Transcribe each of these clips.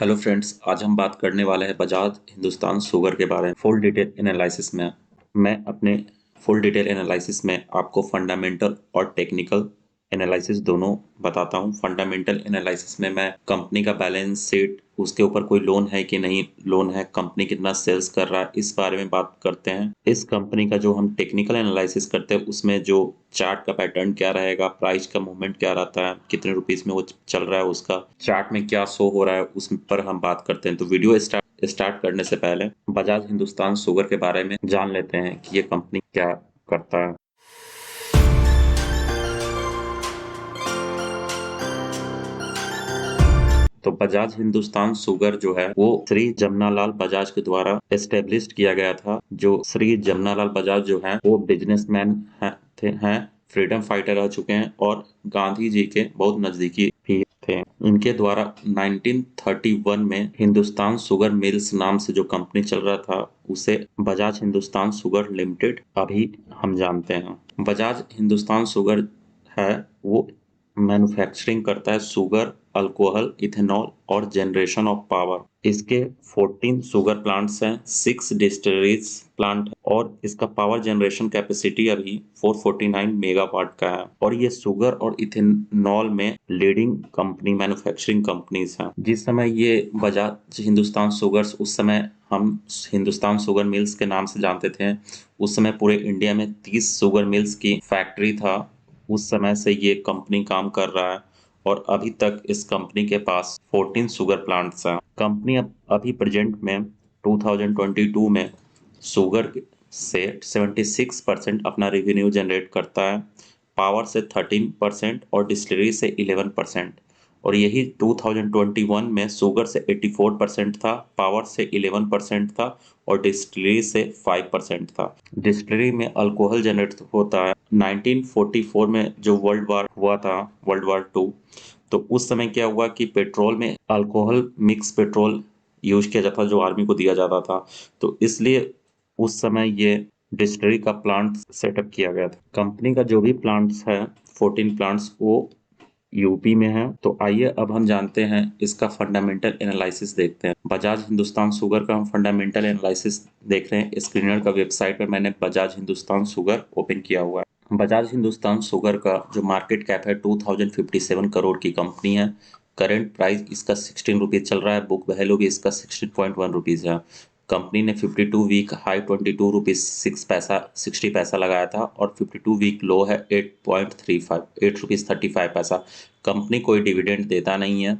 Hello friends, आज हम बात करने वाले हैं बजाज हिंदुस्तान शुगर के बारे में फुल डिटेल एनालिसिस में। मैं अपने फुल डिटेल एनालिसिस में आपको फंडामेंटल और टेक्निकल एनालिसिस दोनों बताता हूं। फंडामेंटल एनालिसिस में मैं कंपनी का बैलेंस शीट, उसके ऊपर कोई लोन है कि नहीं लोन है, कंपनी कितना सेल्स कर रहा है, इस बारे में बात करते हैं। इस कंपनी का जो हम टेक्निकल एनालिसिस करते हैं उसमें जो चार्ट का पैटर्न क्या रहेगा, प्राइस का मूवमेंट क्या रहता है, कितने रुपीस में वो चल रहा है, उसका चार्ट में क्या शो हो रहा है, उस पर हम बात करते हैं। तो वीडियो स्टार्ट करने से पहले बजाज हिंदुस्तान शुगर के बारे में जान लेते हैं कि ये कंपनी क्या करता है। तो बजाज हिंदुस्तान शुगर जो है वो श्री जमनालाल बजाज के द्वारा एस्टेब्लिश किया गया था। जो श्री जमनालाल बजाज जो है वो बिजनेसमैन हैं, फ्रीडम फाइटर रह चुके हैं और गांधी जी के बहुत नजदीकी भी थे। इनके द्वारा 1931 में हिंदुस्तान शुगर मिल्स नाम से जो कंपनी चल रहा था उसे बजाज हिंदुस्तान शुगर लिमिटेड अभी हम जानते हैं। बजाज हिंदुस्तान शुगर है वो मैन्युफैक्चरिंग करता है शुगर, अल्कोहल, इथेनॉल और जनरेशन ऑफ पावर। इसके 14 शुगर प्लांट्स हैं, 6 डिस्टिलरीज प्लांट और इसका पावर जनरेशन कैपेसिटी अभी 449 मेगावाट का है। और ये शुगर और इथेनॉल में लीडिंग कंपनी मैन्युफैक्चरिंग कंपनीज हैं। जिस समय ये बजाज हिंदुस्तान शुगर्स, उस समय हम हिंदुस्तान शुगर मिल्स के नाम से जानते थे, उस समय पूरे इंडिया में 30 शुगर मिल्स की फैक्ट्री था। उस समय से ये कंपनी काम कर रहा है और अभी तक इस कंपनी के पास 14 शुगर प्लांट्स हैं। कंपनी अभी प्रेजेंट में 2022 में शुगर से 76% अपना रेवेन्यू जनरेट करता है, पावर से 13% और डिस्टिलरी से 11%। और यही 2021 में शुगर से 84% था, पावर से 11% था और डिस्टिलरी से 5% था। डिस्टिलरी में अल्कोहल जनरेट होता है। 1944 में जो वर्ल्ड वार हुआ था, वर्ल्ड वार टू, तो उस समय क्या हुआ कि पेट्रोल में अल्कोहल मिक्स पेट्रोल यूज किया जाता जो आर्मी को दिया जाता था, तो इसलिए उस समय ये डिस्टिलरी का प्लांट सेटअप किया गया था। कंपनी का जो भी प्लांट्स है, 14 प्लांट्स, वो यूपी में है। तो आइए अब हम जानते हैं इसका फंडामेंटल एनालिसिस देखते हैं। बजाज हिंदुस्तान शुगर का हम फंडामेंटल एनालिसिस देख रहे हैं। स्क्रीनर का वेबसाइट पे मैंने बजाज हिंदुस्तान शुगर ओपन किया हुआ है। बजाज हिंदुस्तान शुगर का जो मार्केट कैप है 2057 करोड़ की कंपनी है। करंट प्राइस इसका 16 रुपीज चल रहा है। बुक वैल्यू भी इसका 16.1 रुपीज है। कंपनी ने 52 वीक हाई 22 रुपीज 6 पैसा 60 पैसा लगाया था और 52 वीक लो है 8 रुपीज 35 पैसा। कंपनी कोई डिविडेंड देता नहीं है।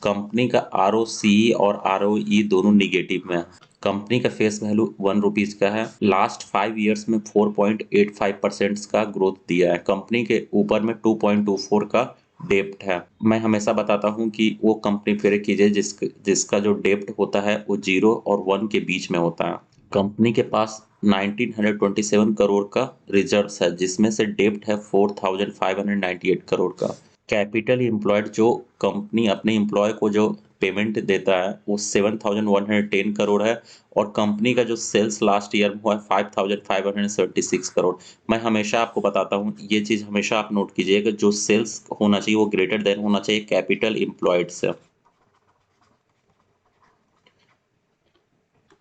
कंपनी का आरओसीई और आरओई दोनों निगेटिव में है। कंपनी का फेस वैल्यू 1 रुपीज का है। लास्ट 5 ईयर्स में 4.85% का ग्रोथ दिया है। कंपनी के ऊपर में 2.24 का डेप्ट है। मैं हमेशा बताता हूं कि वो कंपनी प्रेफर कीजिए जिसका जो डेप्ट होता है वो 0 और 1 के बीच में होता है। कंपनी के पास 1927 करोड़ का रिजर्व्स है, जिसमें से डेप्ट है 4598 करोड़ का। कैपिटल एम्प्लॉयड, जो कंपनी अपने एम्प्लॉय को जो पेमेंट देता है वो 7110 करोड़ है। और कंपनी का जो सेल्स लास्ट ईयर में हुआ है 5576 करोड़। मैं हमेशा आपको बताता हूँ, ये चीज़ हमेशा आप नोट कीजिएगा, जो सेल्स होना चाहिए वो ग्रेटर देन होना चाहिए कैपिटल एम्प्लॉयड से।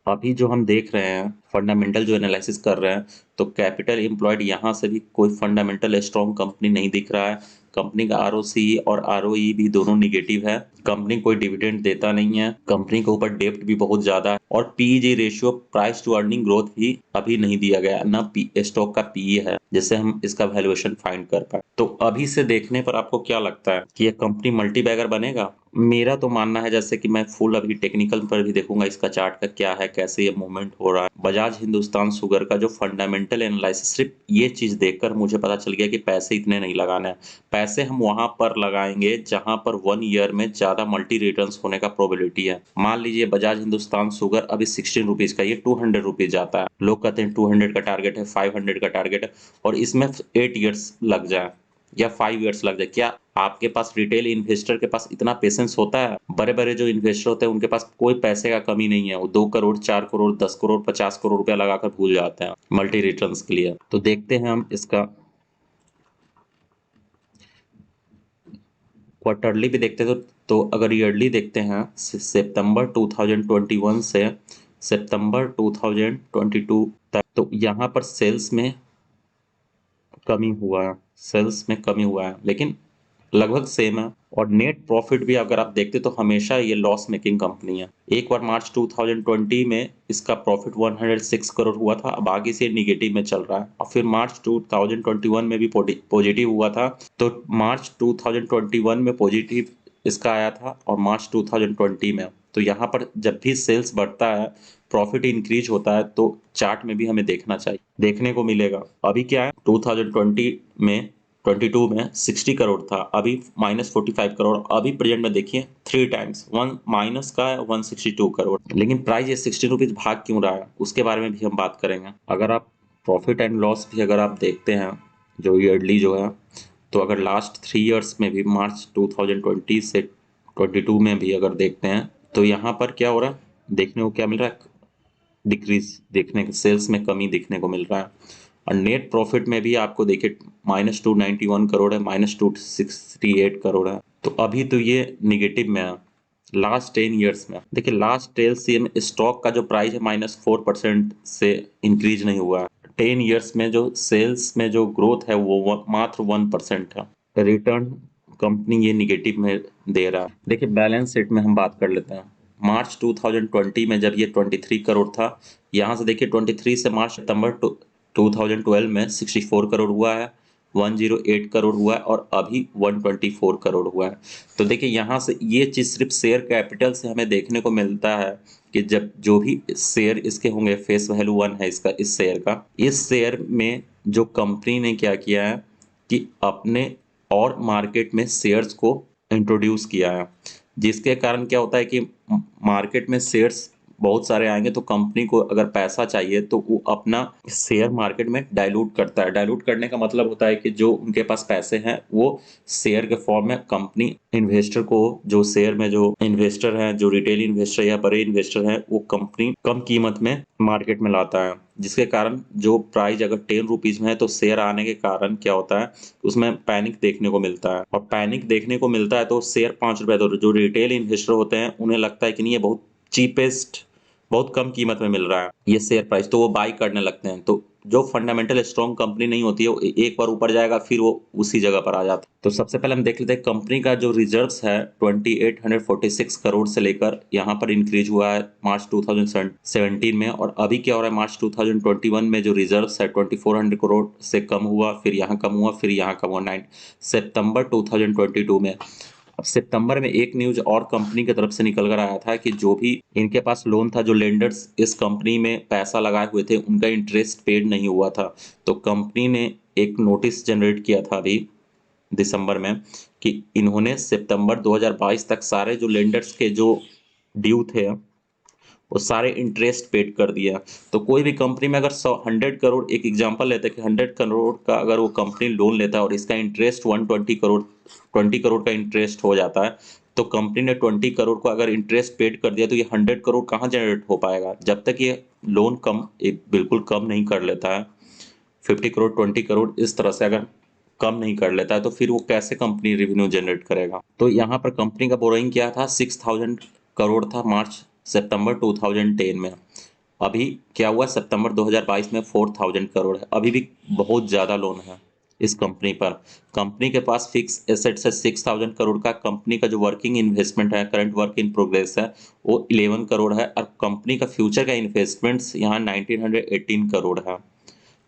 अभी जो हम देख रहे हैं, फंडामेंटल जो एनालिसिस कर रहे हैं, तो कैपिटल एम्प्लॉयड यहाँ से भी कोई फंडामेंटल स्ट्रॉन्ग कंपनी नहीं दिख रहा है। कंपनी का आरओसी और आरओई भी दोनों निगेटिव है। कंपनी कोई डिविडेंड देता नहीं है। कंपनी के ऊपर डेप्ट भी बहुत ज्यादा है और PE ratio, price to earning growth भी अभी नहीं दिया गया, ना स्टॉक का पीई है जिससे हम इसका वैल्यूएशन फाइंड कर पाए। तो अभी से देखने पर आपको क्या लगता है कि यह कंपनी मल्टी बैगर बनेगा? मेरा तो मानना है, जैसे कि मैं फुल अभी टेक्निकल पर भी देखूंगा इसका चार्ट का क्या है, कैसे ये मूवमेंट हो रहा है। बजाज हिंदुस्तान शुगर का जो फंडामेंटल एनालिसिस, सिर्फ ये चीज देखकर मुझे पता चल गया कि पैसे इतने नहीं लगाने हैं। पैसे हम वहां पर लगाएंगे जहां पर 1 ईयर में ज्यादा मल्टी रिटर्न्स होने का प्रोबेबिलिटी है। मान लीजिए बजाज हिंदुस्तान शुगर अभी 16 रुपीज का, ये 200 रुपीज जाता है। लोग कहते हैं 200 का टारगेट है, 500 का टारगेट है, और इसमें 8 ईयर्स लग जाए या 5 ईयर्स लग जाए। क्या आपके पास, रिटेल इन्वेस्टर के पास इतना पेशेंस होता है? बड़े बड़े जो इन्वेस्टर होते हैं उनके पास कोई पैसे का कमी नहीं है। वो 2 करोड़, 4 करोड़, 10 करोड़, 50 करोड़ रुपया लगाकर भूल जाते हैं मल्टी रिटर्न्स के लिए। तो देखते हैं हम इसका क्वार्टरली भी देखते हैं तो अगर ईयरली देखते हैं सितंबर 2021 से सितंबर 2022 तक, तो यहाँ पर सेल्स में कमी हुआ है, सेल्स में कमी हुआ है, लेकिन लगभग सेम है। और नेट प्रॉफिट भी अगर आप देखते तो हमेशा ये लॉस मेकिंग कंपनी है। एक बार मार्च 2020 में इसका प्रॉफिट 106 करोड़ हुआ था, अब आगे से निगेटिव में चल रहा है, और फिर मार्च 2021 में भी पॉजिटिव हुआ था। तो मार्च 2021 में पॉजिटिव इसका आया था और मार्च 2020 में। तो यहाँ पर जब भी सेल्स बढ़ता है, प्रॉफिट इंक्रीज होता है, तो चार्ट में भी हमें देखना चाहिए, देखने को मिलेगा। अभी क्या है, 2020 में 22 में 60 करोड़ था, अभी -45 करोड़, अभी प्रेजेंट में देखिए 3 टाइम्स, वन माइनस का है 162 करोड़। लेकिन प्राइस ये 60 रुपीज भाग क्यों रहा है, उसके बारे में भी हम बात करेंगे। अगर आप प्रॉफिट एंड लॉस भी अगर आप देखते हैं जो ईयरली जो है, तो अगर लास्ट 3 इयर्स में भी मार्च 2020 से 22 में भी अगर देखते हैं, तो यहाँ पर क्या हो रहा है, देखने को क्या मिल रहा है, डिक्रीज देखने को, सेल्स में कमी देखने को मिल रहा है। और नेट प्रॉफिट में भी आपको देखिए -291 करोड़ है, -268 करोड़ है, तो अभी तो ये निगेटिव में है लास्ट 10 इयर्स में। देखिए लास्ट 10 ईयर में स्टॉक का जो प्राइस है -4% से इंक्रीज नहीं हुआ है। 10 इयर्स में जो सेल्स में जो ग्रोथ है वो मात्र 1% है। रिटर्न कंपनी ये निगेटिव में दे रहा है। देखिए बैलेंस शीट में हम बात कर लेते हैं। मार्च 2020 में जब ये 23 करोड़ था, यहाँ से देखिए 23 से मार्च सितंबर 2012 में 64 करोड़ हुआ है, 108 करोड़ हुआ है, और अभी 124 करोड़ हुआ है। तो देखिए यहाँ से ये चीज़ सिर्फ शेयर कैपिटल से हमें देखने को मिलता है कि जब जो भी शेयर इसके होंगे, फेस वैल्यू 1 है इसका, इस शेयर का, इस शेयर में जो कंपनी ने क्या किया है कि अपने और मार्केट में शेयर्स को इंट्रोड्यूस किया है, जिसके कारण क्या होता है कि मार्केट में शेयर्स बहुत सारे आएंगे, तो कंपनी को अगर पैसा चाहिए तो वो अपना शेयर मार्केट में डाइल्यूट करता है। डाइल्यूट करने का मतलब होता है कि जो उनके पास पैसे हैं वो शेयर के फॉर्म में कंपनी इन्वेस्टर को, जो शेयर में जो इन्वेस्टर हैं, जो रिटेल इन्वेस्टर या बड़े इन्वेस्टर हैं, वो कंपनी कम कीमत में मार्केट में लाता है, जिसके कारण जो प्राइस अगर 10 रुपीज में है, तो शेयर आने के कारण क्या होता है, उसमें पैनिक देखने को मिलता है, और पैनिक देखने को मिलता है तो शेयर 5 रुपए, तो जो रिटेल इन्वेस्टर होते हैं उन्हें लगता है कि नहीं ये बहुत चीपेस्ट, बहुत कम कीमत में मिल रहा है ये शेयर प्राइस, तो वो बाई करने लगते हैं। तो जो फंडामेंटल स्ट्रॉन्ग कंपनी नहीं होती है, वो एक बार ऊपर जाएगा फिर वो उसी जगह पर आ जाता है। तो सबसे पहले हम देख लेते हैं कंपनी का जो रिजर्व्स है 2846 करोड़ से लेकर यहाँ पर इंक्रीज हुआ है मार्च 2017 में, और अभी क्या हो रहा है, मार्च 2021 में जो रिजर्व्स है 2400 करोड़ से कम हुआ, फिर यहाँ कम हुआ, फिर यहाँ कम हुआ 9 सितंबर 2022 में। अब सितंबर में एक न्यूज और कंपनी की तरफ से निकल कर आया था कि जो भी इनके पास लोन था, जो लेंडर्स इस कंपनी में पैसा लगाए हुए थे, उनका इंटरेस्ट पेड नहीं हुआ था। तो कंपनी ने एक नोटिस जनरेट किया था अभी दिसंबर में कि इन्होंने सितंबर 2022 तक सारे जो लेंडर्स के जो ड्यू थे वो सारे इंटरेस्ट पेड कर दिया। तो कोई भी कंपनी में अगर 100 करोड़, एक एग्जांपल लेते हैं कि 100 करोड़ का अगर वो कंपनी लोन लेता है और इसका इंटरेस्ट 120 करोड़, 20 करोड़ का इंटरेस्ट हो जाता है, तो कंपनी ने 20 करोड़ को अगर इंटरेस्ट पेड कर दिया, तो ये 100 करोड़ कहाँ जनरेट हो पाएगा, जब तक ये लोन बिल्कुल कम नहीं कर लेता है, 50 करोड़ 20 करोड़ इस तरह से अगर कम नहीं कर लेता है, तो फिर वो कैसे कंपनी रेवेन्यू जनरेट करेगा। तो यहाँ पर कंपनी का बोरोइंग क्या था, 6000 करोड़ था मार्च सितंबर 2010 में। अभी क्या हुआ, सितंबर 2022 में 4000 करोड़ है, अभी भी बहुत ज़्यादा लोन है इस कंपनी पर। कंपनी के पास फिक्स एसेट्स है 6000 करोड़ का, कंपनी का जो वर्किंग इन्वेस्टमेंट है, करंट वर्क इन प्रोग्रेस है, वो 11 करोड़ है, और कंपनी का फ्यूचर का इन्वेस्टमेंट्स यहाँ 1918 करोड़ है।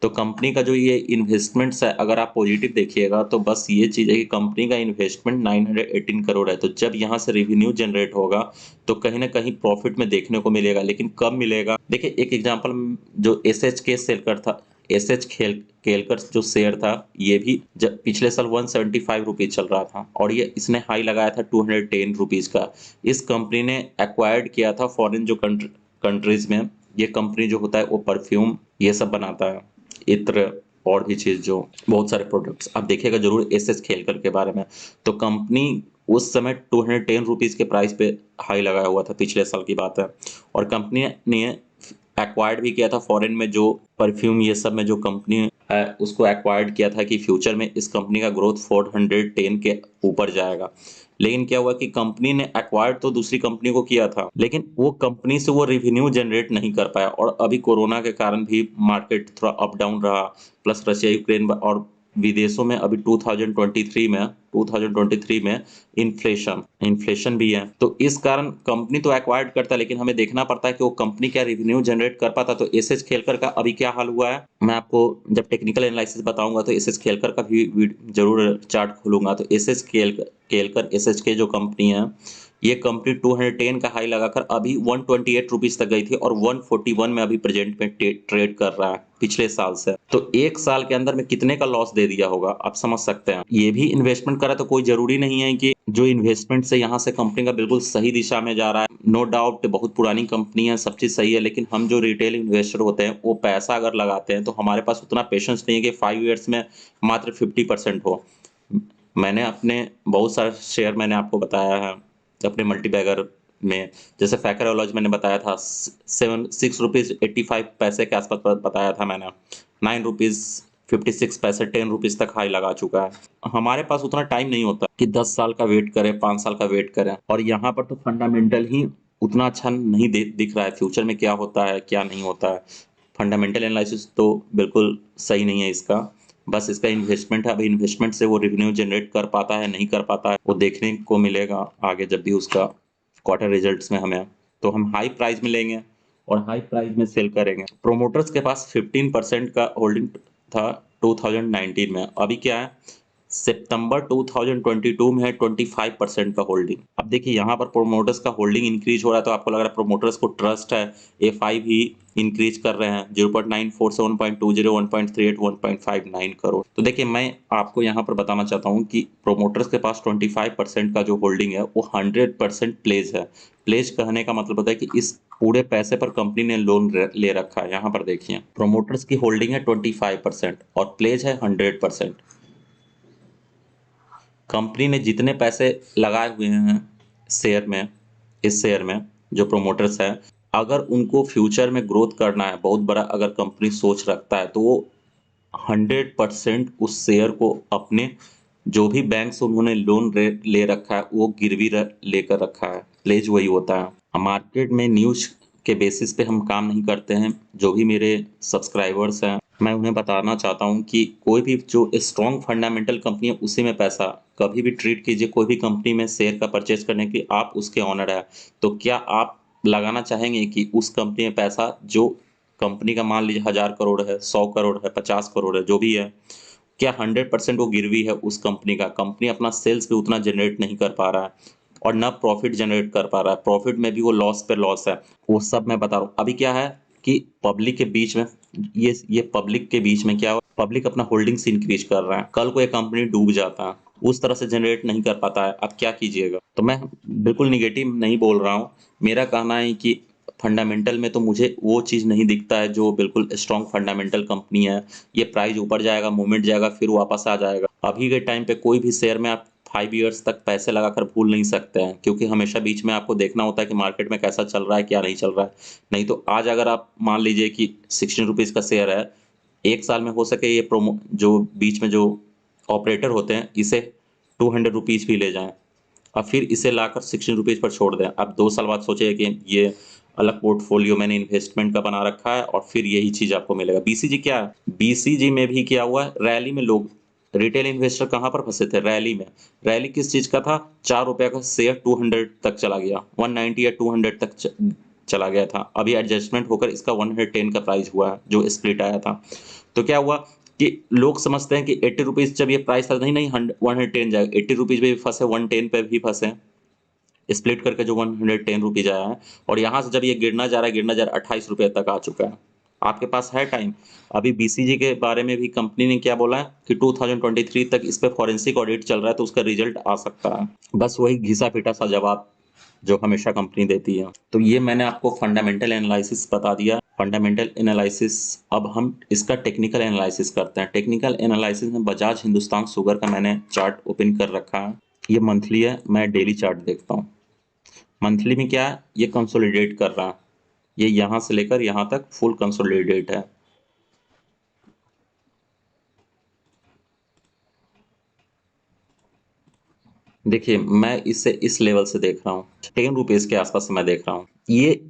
तो कंपनी का जो ये इन्वेस्टमेंट्स है, अगर आप पॉजिटिव देखिएगा तो बस ये चीज़ है कि कंपनी का इन्वेस्टमेंट 918 करोड़ है। तो जब यहाँ से रेवेन्यू जनरेट होगा तो कहीं ना कहीं प्रॉफिट में देखने को मिलेगा, लेकिन कब मिलेगा, देखिए एक एग्जांपल, जो एस एच के सेलकर था, एस एच केलकर जो शेयर था, ये भी जब पिछले साल 175 रुपीज चल रहा था, और ये इसने हाई लगाया था 210 रुपीज का। इस कंपनी ने एक्वायर्ड किया था फॉरेन जो कंट्रीज में। ये कंपनी जो होता है वो परफ्यूम ये सब बनाता है, इत्र और भी चीज, जो बहुत सारे प्रोडक्ट्स आप देखिएगा जरूर एस एस खेलकर के बारे में। तो कंपनी उस समय 210 रुपीज के प्राइस पे हाई लगाया हुआ था, पिछले साल की बात है। और कंपनी ने एक्वायर्ड भी किया था फॉरेन में जो परफ्यूम ये सब में जो कंपनी उसको एक्वायर्ड किया था कि फ्यूचर में इस कंपनी का ग्रोथ 410 के ऊपर जाएगा। लेकिन क्या हुआ कि कंपनी ने एक्वायर्ड तो दूसरी कंपनी को किया था, लेकिन वो कंपनी से वो रेवेन्यू जनरेट नहीं कर पाया, और अभी कोरोना के कारण भी मार्केट थोड़ा अप डाउन रहा, प्लस रशिया यूक्रेन और विदेशों में अभी 2023 में इन्फ्लेशन भी है। तो इस कारण कंपनी तो एक्वायर्ड करता है, लेकिन हमें देखना पड़ता है कि वो कंपनी क्या रेवेन्यू जनरेट कर पाता। तो एसएच खेलकर का अभी क्या हाल हुआ है, मैं आपको जब टेक्निकल एनालिसिस बताऊंगा तो एसएच खेलकर का भी जरूर चार्ट खोलूंगा। तो एसएच खेलकर एसएच के जो कंपनी है, ये कंपनी 210 का हाई लगाकर अभी 128 रुपीज तक गई थी, और 141 में अभी प्रेजेंट में ट्रेड कर रहा है पिछले साल से। तो एक साल के अंदर में कितने का लॉस दे दिया होगा, आप समझ सकते हैं। ये भी इन्वेस्टमेंट करा तो कोई जरूरी नहीं है कि जो इन्वेस्टमेंट से यहाँ से कंपनी का बिल्कुल सही दिशा में जा रहा है। नो डाउट बहुत पुरानी कंपनी है, सब चीज सही है, लेकिन हम जो रिटेल इन्वेस्टर होते हैं वो पैसा अगर लगाते हैं तो हमारे पास उतना पेशेंस नहीं है कि 5 ईयर्स में मात्र 50% हो। मैंने अपने बहुत सारे शेयर मैंने आपको बताया है अपने मल्टीबैगर में, जैसे फैक्टरलॉजी मैंने बताया था 6 रुपीज 85 पैसे के आसपास बताया था मैंने, 9 रुपीज 56 पैसे 10 रुपीज तक हाई लगा चुका है। हमारे पास उतना टाइम नहीं होता कि 10 साल का वेट करें, 5 साल का वेट करें, और यहाँ पर तो फंडामेंटल ही उतना अच्छा नहीं दिख रहा है, फ्यूचर में क्या होता है क्या नहीं होता है। फंडामेंटल एनालिसिस तो बिल्कुल सही नहीं है इसका, बस इसका इन्वेस्टमेंट है। अभी इन्वेस्टमेंट से वो रेवेन्यू जनरेट कर पाता है नहीं कर पाता है, वो देखने को मिलेगा आगे जब भी उसका क्वार्टर रिजल्ट्स में हमें। तो हम हाई प्राइस में लेंगे और हाई प्राइस में सेल करेंगे। प्रोमोटर्स के पास 15% का होल्डिंग था 2019 में, अभी क्या है सितंबर 2022 में है 25% का होल्डिंग। अब देखिए यहाँ पर प्रोमोटर्स का होल्डिंग इंक्रीज हो रहा है, तो आपको लग रहा है प्रोमोटर्स को ट्रस्ट है। एफआई भी इंक्रीज कर रहे हैं 0.94 से 1.20 1.38 1.59 करोड़। तो देखिए मैं आपको यहाँ पर बताना चाहता हूँ कि प्रोमोटर्स के पास 25% का जो होल्डिंग है वो 100% प्लेज है। प्लेज कहने का मतलब होता है कि इस पूरे पैसे पर कंपनी ने लोन ले रखा है। यहाँ पर देखिए प्रोमोटर्स की होल्डिंग है 25% और प्लेज है 100%। कंपनी ने जितने पैसे लगाए हुए हैं शेयर में, इस शेयर में जो प्रोमोटर्स है, अगर उनको फ्यूचर में ग्रोथ करना है, बहुत बड़ा अगर कंपनी सोच रखता है, तो वो 100% उस शेयर को अपने जो भी बैंक से उन्होंने लोन ले रखा है वो गिरवी लेकर रखा है। प्लेज वही होता है। मार्केट में न्यूज के बेसिस पे हम काम नहीं करते हैं। जो भी मेरे सब्सक्राइबर्स हैं मैं उन्हें बताना चाहता हूं कि कोई भी जो स्ट्रॉन्ग फंडामेंटल कंपनी है उसी में पैसा कभी भी ट्रीट कीजिए। कोई भी कंपनी में शेयर का परचेज करने की आप उसके ऑनर है, तो क्या आप लगाना चाहेंगे कि उस कंपनी में पैसा जो कंपनी का मान लीजिए 1000 करोड़ है, 100 करोड़ है, 50 करोड़ है, जो भी है, क्या 100% वो गिरवी है उस कंपनी का? कंपनी अपना सेल्स भी उतना जनरेट नहीं कर पा रहा है और ना प्रॉफिट जनरेट कर पा रहा है, प्रॉफिट में भी वो लॉस पे लॉस है। वो सब मैं बता रहा हूँ। अभी क्या है कि पब्लिक के बीच में ये पब्लिक के बीच में क्या हो, पब्लिक अपना होल्डिंग्स इंक्रीज कर रहा है, कल को ये कंपनी डूब जाता है, उस तरह से जनरेट नहीं कर पाता है, अब क्या कीजिएगा? तो मैं बिल्कुल निगेटिव नहीं बोल रहा हूँ। मेरा कहना है कि फंडामेंटल में तो मुझे वो चीज़ नहीं दिखता है जो बिल्कुल स्ट्रॉन्ग फंडामेंटल कंपनी है। ये प्राइस ऊपर जाएगा, मूवमेंट जाएगा, फिर वापस आ जाएगा। अभी के टाइम पे कोई भी शेयर में आप 5 ईयर्स तक पैसे लगाकर भूल नहीं सकते हैं, क्योंकि हमेशा बीच में आपको देखना होता है कि मार्केट में कैसा चल रहा है क्या नहीं चल रहा है। नहीं तो आज अगर आप मान लीजिए कि 16 रुपीज़ का शेयर है, एक साल में हो सके ये प्रोमो जो बीच में जो ऑपरेटर होते हैं इसे 200 रुपीज़ भी ले जाएं और फिर इसे लाकर 16 रुपीज़ पर छोड़ दें। अब 2 साल बाद सोचिए कि ये अलग पोर्टफोलियो मैंने इन्वेस्टमेंट का बना रखा है और फिर यही चीज़ आपको मिलेगा। बीसीजी क्या है, बीसीजी में भी क्या हुआ है, रैली में लोग रिटेल इन्वेस्टर कहाँ पर फंसे थे, रैली में। रैली किस चीज़ का था, 4 रुपये का शेयर 200 तक चला गया, 190 या 200 तक चला गया था। अभी एडजस्टमेंट होकर इसका 110 का प्राइस हुआ है जो स्प्लिट आया था। तो क्या हुआ कि लोग समझते हैं कि 80 रुपीज़ जब ये प्राइस था, नहीं नहीं 110 जाएगा, 80 रुपीज़ पे भी फंसे, 110 पे भी फंसे, स्प्लिट करके जो 110 रुपीज़ आया है। और यहाँ से जब ये गिरना जा रहा है 28 रुपये तक आ चुका है। आपके पास है टाइम। अभी बीसीजी के बारे में भी कंपनी ने क्या बोला है कि 2023 तक इस पे फॉरेंसिक ऑडिट चल रहा है, तो उसका रिजल्ट आ सकता है। बस वही घिसा पिटा सा जवाब जो हमेशा कंपनी देती है। तो ये मैंने आपको फंडामेंटल एनालिसिस बता दिया। फंडामेंटल एनालिसिस, अब हम इसका टेक्निकल एनालिसिस करते हैं। टेक्निकल एनालिसिस में बजाज हिंदुस्तान शुगर का मैंने चार्ट ओपन कर रखा है। ये मंथली है, मैं डेली चार्ट देखता हूँ। मंथली में क्या है, ये कंसोलिडेट कर रहा है, ये यहाँ से लेकर यहाँ तक फुल कंसोलिडेट है। देखिए मैं इसे इस लेवल से देख रहा हूँ, 10 रुपीज़ के आसपास मैं देख रहा हूँ। ये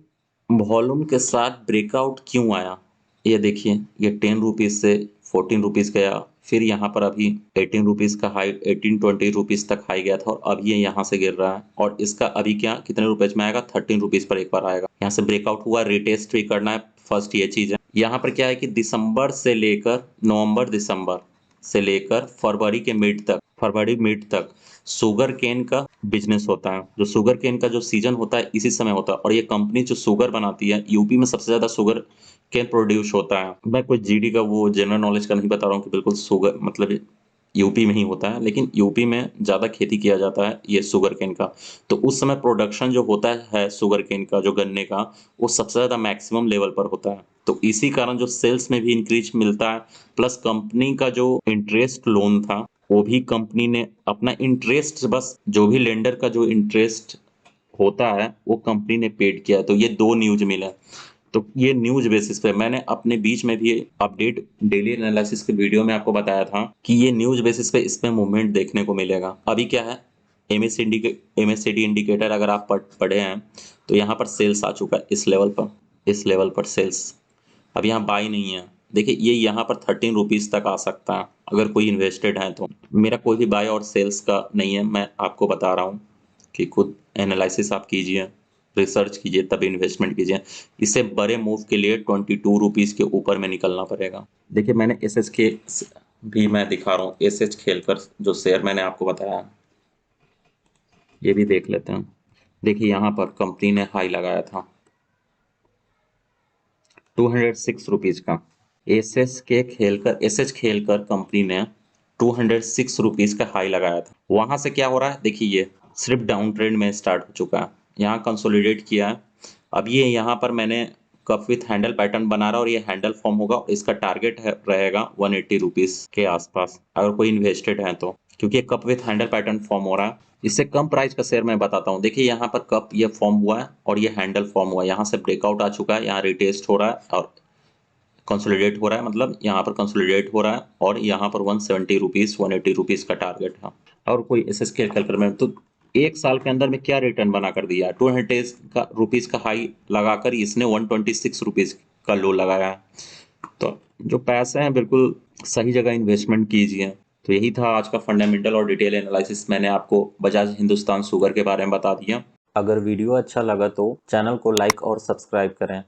वॉल्यूम के साथ ब्रेकआउट क्यों आया? ये देखिए, ये 10 रुपीज़ से 14 रुपीज़ गया, फिर यहाँ पर अभी 18 रुपीज़ का हाई, 18-20 रुपीज़ तक हाई गया था और अब ये यहाँ से गिर रहा है और इसका अभी क्या कितने रुपीज़ में आएगा? 13 रुपीज़ पर एक बार आएगा। यहाँ से ब्रेकआउट हुआ, रिटेस्ट भी करना है, फर्स्ट ये चीज़ है। यहाँ पर क्या है कि दिसंबर से लेकर नवंबर-दिसंबर से लेकर फरवरी मिड तक शुगर केन का बिजनेस होता है। जो शुगर केन का जो सीजन होता है इसी समय होता है और ये कंपनी जो शुगर बनाती है, यूपी में सबसे ज्यादा शुगर केन प्रोड्यूस होता है। मैं कोई जीडी का वो जनरल नॉलेज का नहीं बता रहा हूँ कि बिल्कुल शुगर मतलब यूपी में ही होता है, लेकिन यूपी में ज्यादा खेती किया जाता है ये शुगर केन का। तो उस समय प्रोडक्शन जो होता है शुगर केन का, जो गन्ने का, वो सबसे ज्यादा मैक्सिमम लेवल पर होता है। तो इसी कारण जो सेल्स में भी इंक्रीज मिलता है, प्लस कंपनी का जो इंटरेस्ट लोन था वो भी कंपनी ने अपना इंटरेस्ट, बस जो भी लेंडर का जो इंटरेस्ट होता है वो कंपनी ने पेड किया है। तो ये दो न्यूज मिला है। तो ये न्यूज बेसिस पे मैंने अपने बीच में भी अपडेट डेली एनालिसिस के वीडियो में आपको बताया था कि ये न्यूज बेसिस पे इसमें मूवमेंट देखने को मिलेगा। अभी क्या है, एमएससीडी इंडिकेटर अगर आप पढ़े हैं तो यहाँ पर सेल्स आ चुका है इस लेवल पर सेल्स। अब यहाँ बाई नहीं है। देखिए ये यहाँ पर 13 रुपीज़ तक आ सकता है अगर कोई इन्वेस्टेड है तो। मेरा कोई भी बाय और सेल्स का नहीं है, मैं आपको बता रहा हूँ कि खुद एनालिसिस आप कीजिए, रिसर्च कीजिए, तब इन्वेस्टमेंट कीजिए। इसे बड़े मूव के लिए 22 रुपीज़ के ऊपर में निकलना पड़ेगा। देखिए मैंने एस के भी मैं दिखा रहा हूँ, एस खेलकर जो शेयर मैंने आपको बताया, ये भी देख लेते हैं। देखिए यहाँ पर कंपनी ने हाई लगाया था 206 रुपीज़ का। एस एच खेलकर कंपनी ने 206 रुपीज़ का हाई लगाया था। वहां से क्या हो रहा है देखिए, ये सिर्फ डाउन ट्रेंड में स्टार्ट हो चुका है, यहाँ कंसोलिडेट किया है। अब ये यहाँ पर मैंने कप विथ हैंडल पैटर्न बना रहा और ये हैंडल फॉर्म होगा और इसका टारगेट रहेगा 180 रुपीज़ के आसपास अगर कोई इन्वेस्टेड है तो, क्योंकि cup with handle pattern form हो रहा है। इससे कम प्राइस का शेयर मैं बताता हूँ। देखिए यहाँ पर कप ये फॉर्म हुआ है और ये हैंडल फॉर्म हुआ है, यहाँ से ब्रेकआउट आ चुका है, यहाँ रिटेस्ट हो रहा है और कंसोलिडेट हो रहा है, मतलब यहाँ पर कंसोलिडेट हो रहा है और यहाँ पर 170 रुपीज़ 180 रुपीज़ का टारगेट है। और कोई एस एस के कैलकुलेटर में तो एक साल के अंदर में क्या रिटर्न बना कर दिया, 200 रुपीज़ का हाई लगाकर इसने 126 रुपीज़ का लो लगाया है। तो जो पैसे हैं बिल्कुल सही जगह इन्वेस्टमेंट कीजिए। तो यही था आज का फंडामेंटल और डिटेल एनालिसिस, मैंने आपको बजाज हिंदुस्तान शुगर के बारे में बता दिया। अगर वीडियो अच्छा लगा तो चैनल को लाइक और सब्सक्राइब करें।